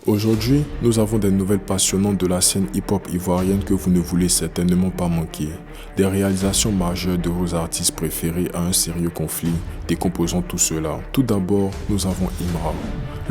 Aujourd'hui, nous avons des nouvelles passionnantes de la scène hip-hop ivoirienne que vous ne voulez certainement pas manquer. Des réalisations majeures de vos artistes préférés à un sérieux conflit, décomposant tout cela. Tout d'abord, nous avons Imra,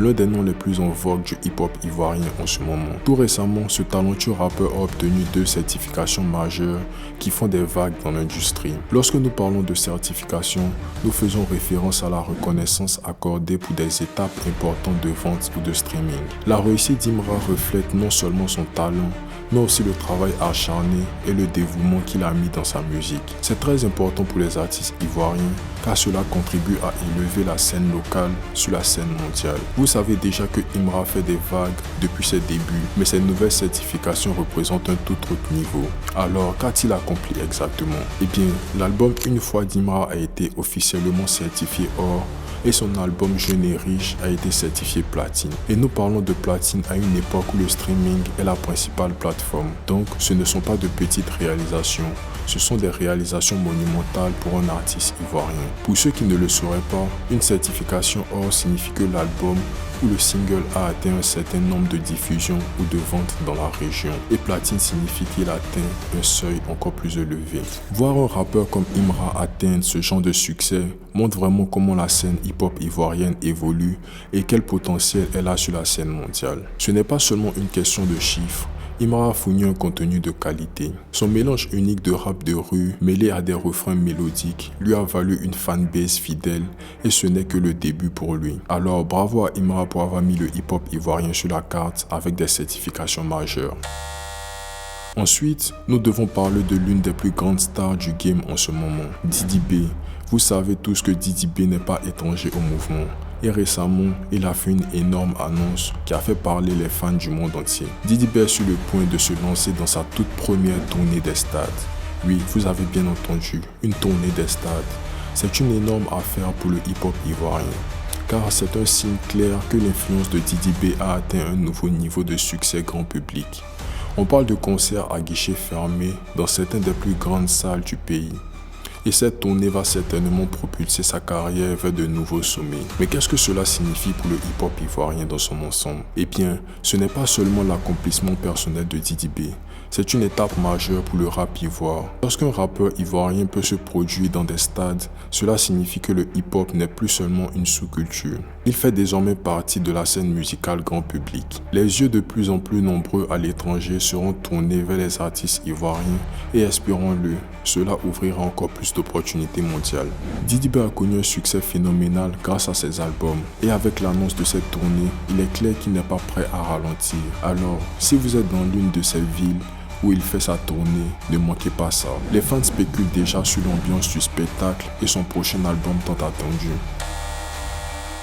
l'un des noms les plus en vogue du hip-hop ivoirien en ce moment. Tout récemment, ce talentueux rappeur a obtenu 2 certifications majeures qui font des vagues dans l'industrie. Lorsque nous parlons de certification, nous faisons référence à la reconnaissance accordée pour des étapes importantes de vente ou de streaming. La réussite d'Imra reflète non seulement son talent, mais aussi le travail acharné et le dévouement qu'il a mis dans sa musique. C'est très important pour les artistes ivoiriens car cela contribue à élever la scène locale sur la scène mondiale. Vous savez déjà que Imra fait des vagues depuis ses débuts, mais ces nouvelles certifications représentent un tout autre niveau. Alors, qu'a-t-il accompli exactement? Eh bien, l'album Une fois d'Imra a été officiellement certifié or et son album Jeune et riche a été certifié platine. Et nous parlons de platine à une époque où le streaming est la principale plateforme. Donc ce ne sont pas de petites réalisations, ce sont des réalisations monumentales pour un artiste ivoirien. Pour ceux qui ne le sauraient pas, une certification or signifie que l'album ou le single a atteint un certain nombre de diffusions ou de ventes dans la région. Et platine signifie qu'il atteint un seuil encore plus élevé. Voir un rappeur comme Imra atteindre ce genre de succès montre vraiment comment la scène hip-hop ivoirienne évolue et quel potentiel elle a sur la scène mondiale. Ce n'est pas seulement une question de chiffres. Imra a fourni un contenu de qualité. Son mélange unique de rap de rue mêlé à des refrains mélodiques lui a valu une fanbase fidèle et ce n'est que le début pour lui. Alors bravo à Imra pour avoir mis le hip-hop ivoirien sur la carte avec des certifications majeures. Ensuite, nous devons parler de l'une des plus grandes stars du game en ce moment, Didi B. Vous savez tous que Didi B n'est pas étranger au mouvement. Et récemment, il a fait une énorme annonce qui a fait parler les fans du monde entier. Didi B est sur le point de se lancer dans sa toute première tournée des stades. Oui, vous avez bien entendu, une tournée des stades. C'est une énorme affaire pour le hip-hop ivoirien, car c'est un signe clair que l'influence de Didi B a atteint un nouveau niveau de succès grand public. On parle de concerts à guichets fermés dans certaines des plus grandes salles du pays. Et cette tournée va certainement propulser sa carrière vers de nouveaux sommets. Mais qu'est-ce que cela signifie pour le hip-hop ivoirien dans son ensemble? Eh bien, ce n'est pas seulement l'accomplissement personnel de Didi B, c'est une étape majeure pour le rap ivoire. Lorsqu'un rappeur ivoirien peut se produire dans des stades, cela signifie que le hip-hop n'est plus seulement une sous-culture. Il fait désormais partie de la scène musicale grand public. Les yeux de plus en plus nombreux à l'étranger seront tournés vers les artistes ivoiriens et espérons-le, cela ouvrira encore plus d'opportunités mondiales. Didi B a connu un succès phénoménal grâce à ses albums et avec l'annonce de cette tournée, il est clair qu'il n'est pas prêt à ralentir. Alors, si vous êtes dans l'une de ces villes où il fait sa tournée, ne manquez pas ça. Les fans spéculent déjà sur l'ambiance du spectacle et son prochain album tant attendu.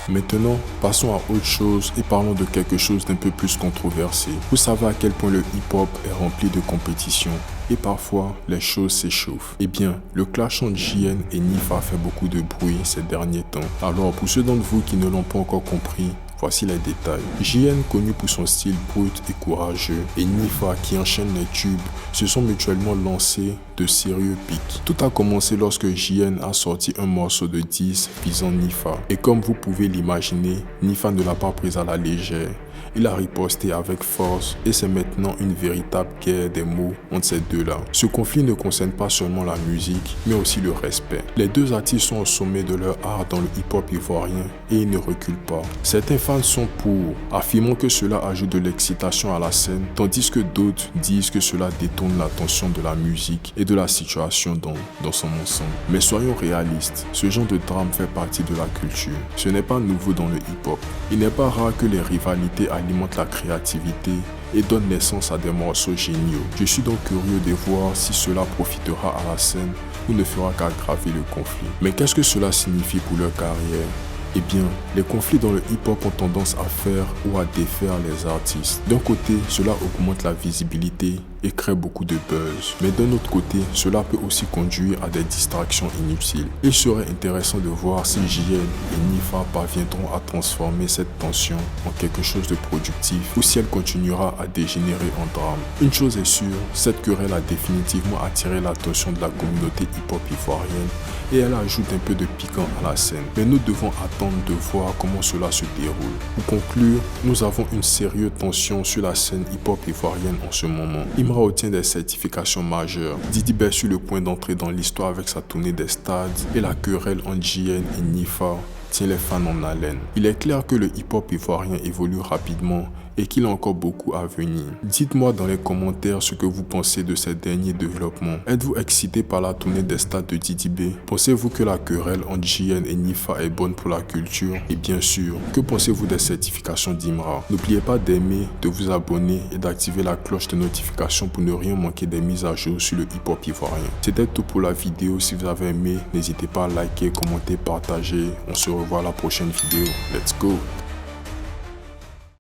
Maintenant, passons à autre chose et parlons de quelque chose d'un peu plus controversé. Vous savez à quel point le hip-hop est rempli de compétition et parfois les choses s'échauffent. Eh bien, le clash entre JN et Nifa fait beaucoup de bruit ces derniers temps. Alors pour ceux d'entre vous qui ne l'ont pas encore compris, voici les détails. JN, connu pour son style brut et courageux, et Nifa, qui enchaîne les tubes, se sont mutuellement lancés de sérieux pics. Tout a commencé lorsque JN a sorti un morceau de 10 visant Nifa. Et comme vous pouvez l'imaginer, Nifa ne l'a pas prise à la légère. Il a riposté avec force et c'est maintenant une véritable guerre des mots entre ces deux-là. Ce conflit ne concerne pas seulement la musique, mais aussi le respect. Les deux artistes sont au sommet de leur art dans le hip-hop ivoirien et ils ne reculent pas. Certains fans sont pour, affirmant que cela ajoute de l'excitation à la scène, tandis que d'autres disent que cela détourne l'attention de la musique et de la situation dans son ensemble. Mais soyons réalistes, ce genre de drame fait partie de la culture. Ce n'est pas nouveau dans le hip-hop. Il n'est pas rare que les rivalités alimente la créativité et donne naissance à des morceaux géniaux. Je suis donc curieux de voir si cela profitera à la scène ou ne fera qu'aggraver le conflit. Mais qu'est-ce que cela signifie pour leur carrière? Eh bien, les conflits dans le hip-hop ont tendance à faire ou à défaire les artistes. D'un côté, cela augmente la visibilité et crée beaucoup de buzz. Mais d'un autre côté, cela peut aussi conduire à des distractions inutiles. Il serait intéressant de voir si JN et Nifa parviendront à transformer cette tension en quelque chose de productif ou si elle continuera à dégénérer en drame. Une chose est sûre, cette querelle a définitivement attiré l'attention de la communauté hip-hop ivoirienne et elle ajoute un peu de piquant à la scène. Mais nous devons attendre de voir comment cela se déroule. Pour conclure, nous avons une sérieuse tension sur la scène hip-hop ivoirienne en ce moment. Imra obtient des certifications majeures. Didi B est sur le point d'entrer dans l'histoire avec sa tournée des stades et la querelle entre JN et Nifa tient les fans en haleine. Il est clair que le hip-hop ivoirien évolue rapidement et qu'il a encore beaucoup à venir. Dites-moi dans les commentaires ce que vous pensez de ces derniers développements. Êtes-vous excité par la tournée des stades de Didi B? Pensez-vous que la querelle entre JN et Nifa est bonne pour la culture? Et bien sûr, que pensez-vous des certifications d'Imra? N'oubliez pas d'aimer, de vous abonner et d'activer la cloche de notification pour ne rien manquer des mises à jour sur le hip-hop ivoirien. C'était tout pour la vidéo. Si vous avez aimé, n'hésitez pas à liker, commenter, partager. On se revoit à la prochaine vidéo. Let's go!